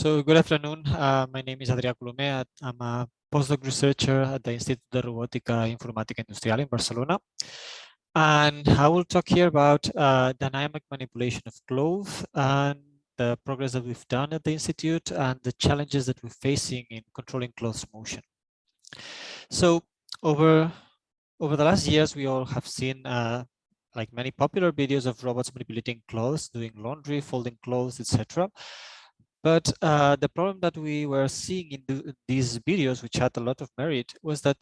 So good afternoon. My name is Adrià Colomé. I'm a postdoc researcher at the Institut de Robòtica Informàtica Industrial in Barcelona. And I will talk here about dynamic manipulation of clothes and the progress that we've done at the Institute and the challenges that we're facing in controlling clothes motion. So over the last years, we all have seen like many popular videos of robots manipulating clothes, doing laundry, folding clothes, etc. But the problem that we were seeing in these videos, which had a lot of merit, was that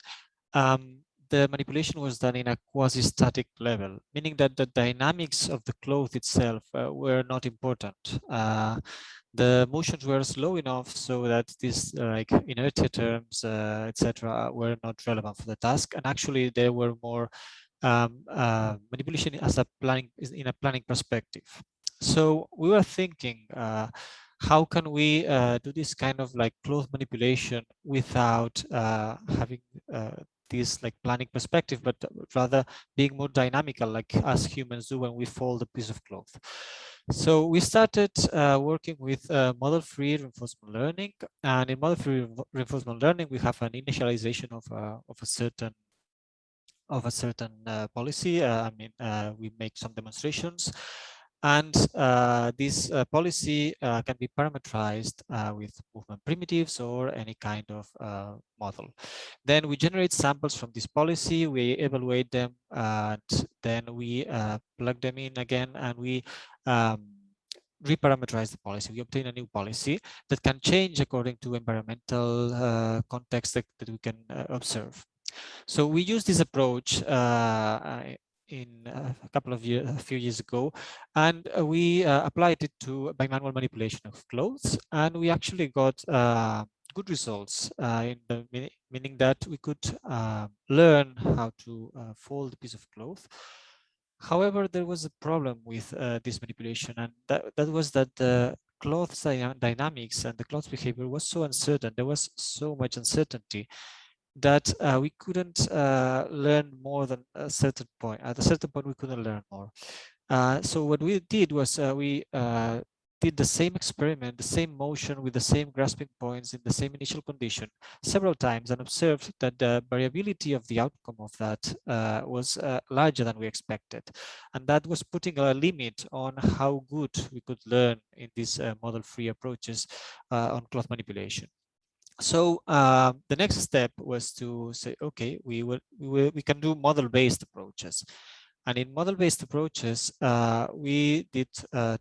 the manipulation was done in a quasi-static level, meaning that the dynamics of the cloth itself were not important. The motions were slow enough so that these like inertia terms, etc., were not relevant for the task, and actually they were more manipulation as a planning in a planning perspective. So we were thinking, how can we do this kind of like cloth manipulation without having this like planning perspective, but rather being more dynamical, like us humans do when we fold a piece of cloth. So we started working with model-free reinforcement learning, and in model-free reinforcement learning, we have an initialization of a certain policy. I mean, we make some demonstrations. And this policy can be parameterized with movement primitives or any kind of model. Then we generate samples from this policy, we evaluate them, and then we plug them in again, and we reparameterize the policy. We obtain a new policy that can change according to environmental context that we can observe. So we used this approach in a few years ago, and we applied it to bimanual manipulation of clothes, and we actually got good results, meaning that we could learn how to fold a piece of cloth. However, there was a problem with this manipulation, and that was that the cloth dynamics and the cloth behavior was so uncertain. There was so much uncertainty that we couldn't learn more than a certain point. At a certain point, we couldn't learn more. So what we did was we did the same experiment, the same motion with the same grasping points in the same initial condition several times, and observed that the variability of the outcome of that was larger than we expected. And that was putting a limit on how good we could learn in these model-free approaches on cloth manipulation. So the next step was to say, okay, we can do model-based approaches. And in model-based approaches, we did to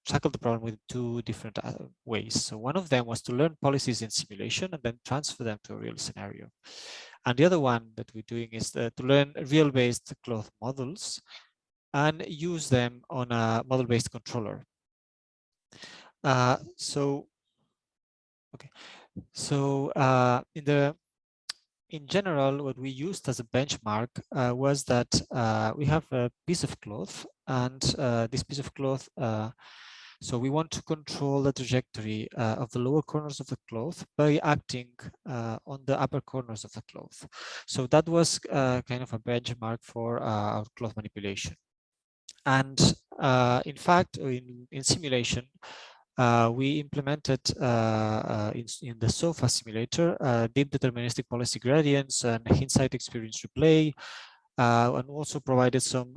tackle the problem with two different ways. So one of them was to learn policies in simulation and then transfer them to a real scenario. And the other one that we're doing is to learn real-based cloth models and use them on a model-based controller. So in general, what we used as a benchmark was that we have a piece of cloth, and this piece of cloth, so we want to control the trajectory of the lower corners of the cloth by acting on the upper corners of the cloth. So that was kind of a benchmark for our cloth manipulation. And in fact, in simulation, we implemented in the SOFA simulator deep deterministic policy gradients and hindsight experience replay, and also provided some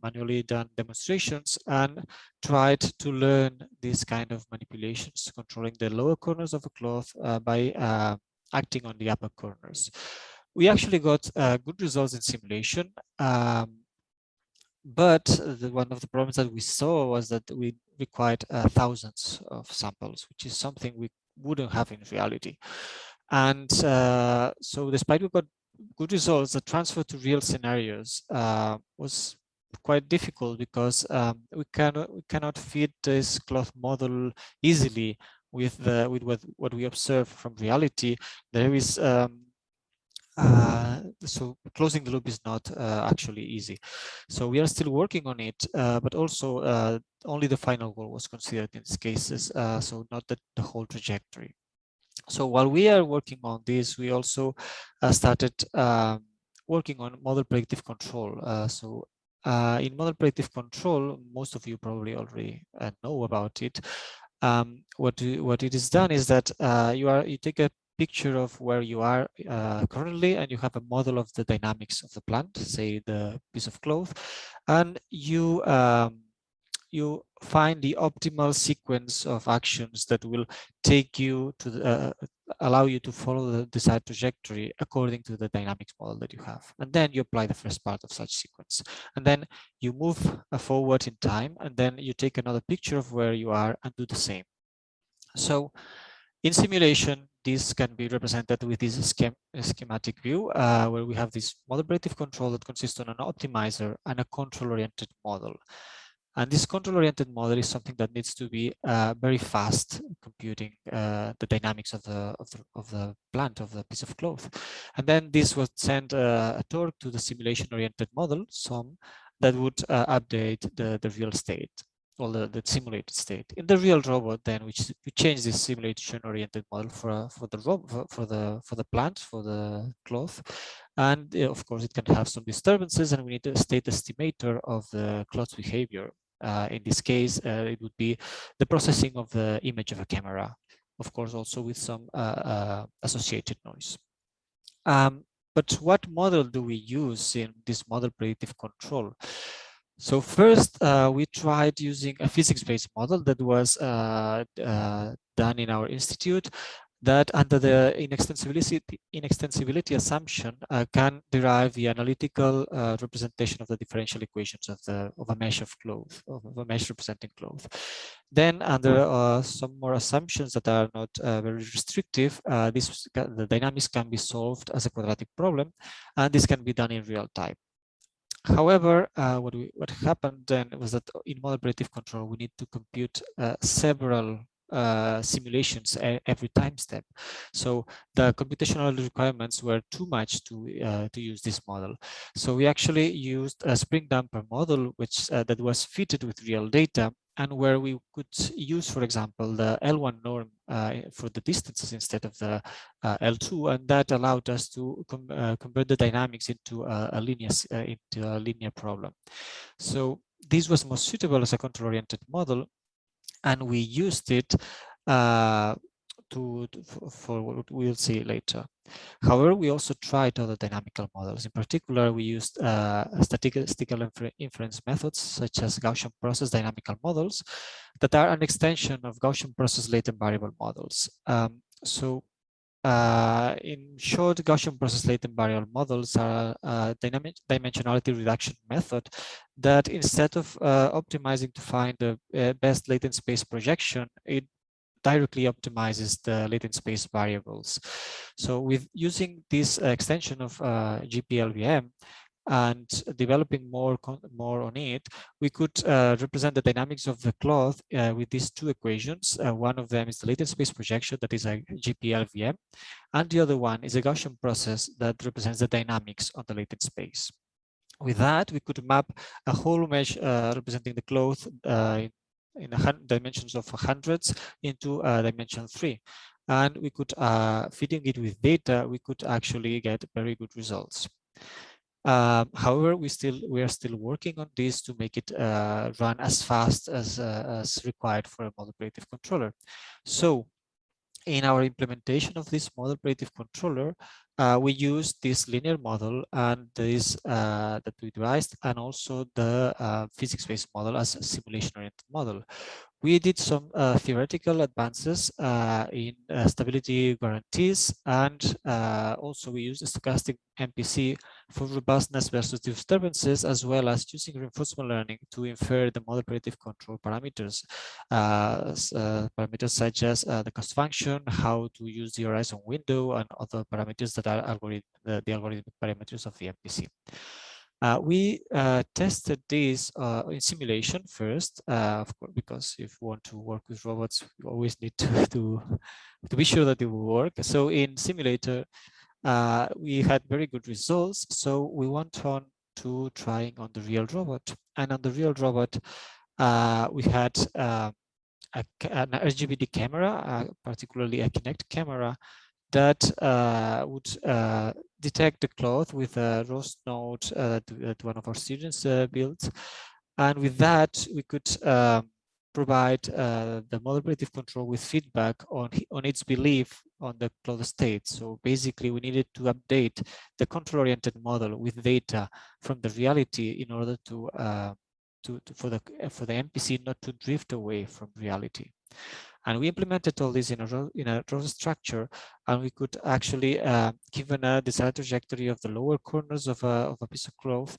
manually done demonstrations and tried to learn this kind of manipulations, controlling the lower corners of a cloth by acting on the upper corners. We actually got good results in simulation. But one of the problems that we saw was that we required thousands of samples, which is something we wouldn't have in reality. And so despite we got good results, the transfer to real scenarios was quite difficult because we cannot fit this cloth model easily with what we observe from reality. There is so closing the loop is not actually easy. So we are still working on it, but also only the final goal was considered in these cases, so not the whole trajectory. So while we are working on this, we also started working on model predictive control. In model predictive control, most of you probably already know about it. What it is done is that you take a picture of where you are currently, and you have a model of the dynamics of the plant, say the piece of cloth, and you find the optimal sequence of actions that will take you to the, allow you to follow the desired trajectory according to the dynamics model that you have. And then you apply the first part of such sequence. And then you move forward in time, and then you take another picture of where you are and do the same. So in simulation, this can be represented with this schematic view, where we have this model predictive control that consists on an optimizer and a control-oriented model. And this control-oriented model is something that needs to be very fast computing the dynamics of the plant, of the piece of cloth. And then this would send a torque to the simulation-oriented model, SOM, that would update the real state, or the simulated state. In the real robot, then we change this simulation-oriented model for the plant, for the cloth, and of course it can have some disturbances, and we need a state estimator of the cloth's behavior. In this case, it would be the processing of the image of a camera, of course, also with some associated noise. But what model do we use in this model predictive control? So first, we tried using a physics-based model that was done in our institute, that under the inextensibility assumption can derive the analytical representation of the differential equations of a mesh of cloth, of a mesh representing cloth. Then under some more assumptions that are not very restrictive, the dynamics can be solved as a quadratic problem, and this can be done in real time. However, what happened then was that in model predictive control, we need to compute several simulations every time step. So the computational requirements were too much to use this model. So we actually used a spring damper model, which that was fitted with real data, and where we could use, for example, the L1 norm for the distances instead of the L2, and that allowed us to convert the dynamics into a linear problem. So this was most suitable as a control-oriented model, and we used it for what we'll see later. However, we also tried other dynamical models. In particular, we used statistical inference methods such as Gaussian process dynamical models that are an extension of Gaussian process latent variable models. In short, Gaussian process latent variable models are a dimensionality reduction method that, instead of optimizing to find the best latent space projection, it directly optimizes the latent space variables. So with using this extension of GPLVM and developing more on it, we could represent the dynamics of the cloth with these two equations. One of them is the latent space projection, that is a GPLVM, and the other one is a Gaussian process that represents the dynamics on the latent space. With that, we could map a whole mesh representing the cloth in dimensions of hundreds into dimension 3. And we could, feeding it with data, we could actually get very good results. However, we are still working on this to make it run as fast as required for a model predictive controller. So in our implementation of this model predictive controller, we used this linear model and this that we devised, and also the physics-based model as a simulation-oriented model. We did some theoretical advances in stability guarantees, and also we used a stochastic MPC for robustness versus disturbances, as well as using reinforcement learning to infer the model predictive control parameters, parameters such as the cost function, how to use the horizon window, and other parameters that are the algorithmic parameters of the MPC. We tested this in simulation first, of course, because if you want to work with robots, you always need to be sure that it will work. So in simulator, we had very good results. So we went on to trying on the real robot. And on the real robot, we had an RGBD camera, particularly a Kinect camera, that would detect the cloth with a ROS node that one of our students built. And with that, we could provide the model predictive control with feedback on its belief on the cloud state. So basically, we needed to update the control-oriented model with data from the reality in order for the MPC not to drift away from reality. And we implemented all this in a ROS structure, and we could actually, given a desired trajectory of the lower corners of a piece of cloth,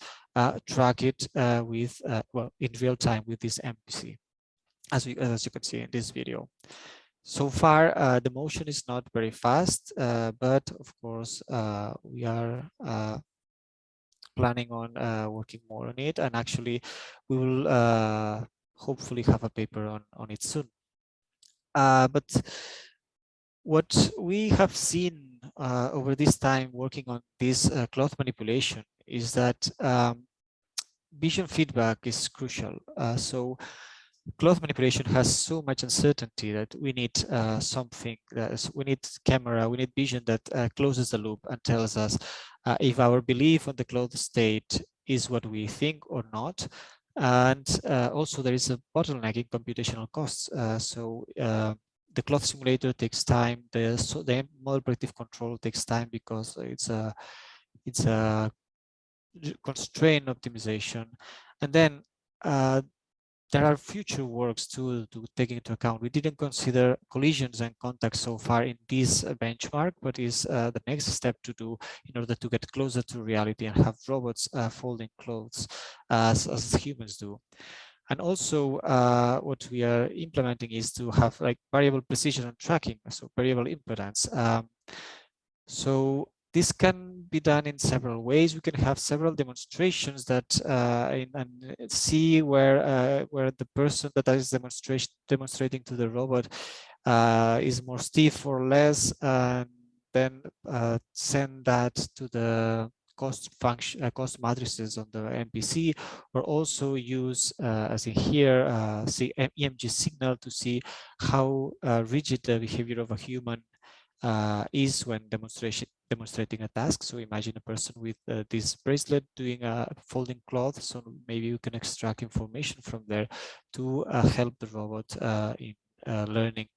track it with, well, in real time with this MPC, as you can see in this video. So far, the motion is not very fast, but of course, we are planning on working more on it, and actually, we will hopefully have a paper on it soon. But what we have seen over this time working on this cloth manipulation is that vision feedback is crucial. So cloth manipulation has so much uncertainty that we need something, we need camera, we need vision that closes the loop and tells us if our belief on the cloth state is what we think or not. And also there is a bottleneck in computational costs. The cloth simulator takes time. The model predictive control takes time because it's a constraint optimization. And then there are future works to take into account. We didn't consider collisions and contacts so far in this benchmark, but is the next step to do in order to get closer to reality and have robots folding clothes as humans do. And also what we are implementing is to have like variable precision and tracking, so variable impedance. So this can be done in several ways. We can have several demonstrations that and see where the person that is demonstrating to the robot is more stiff or less, and then send that to the cost function, cost matrices on the MPC, or also use, as in here, see EMG signal to see how rigid the behavior of a human is when demonstrating a task. So imagine a person with this bracelet doing a folding cloth. So maybe you can extract information from there to help the robot in learning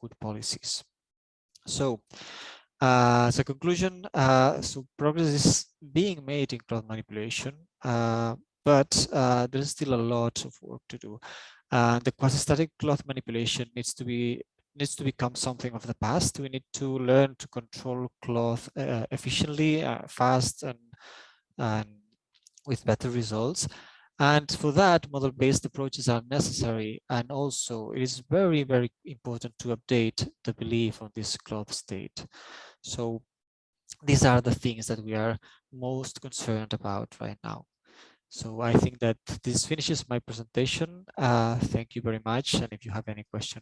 good policies. So as a conclusion, so progress is being made in cloth manipulation, but there's still a lot of work to do. The quasi-static cloth manipulation needs to become something of the past. We need to learn to control cloth efficiently, fast, and with better results. And for that, model-based approaches are necessary. And also, it is very, very important to update the belief on this cloth state. So these are the things that we are most concerned about right now. So I think that this finishes my presentation. Thank you very much. And if you have any question,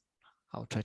I'll try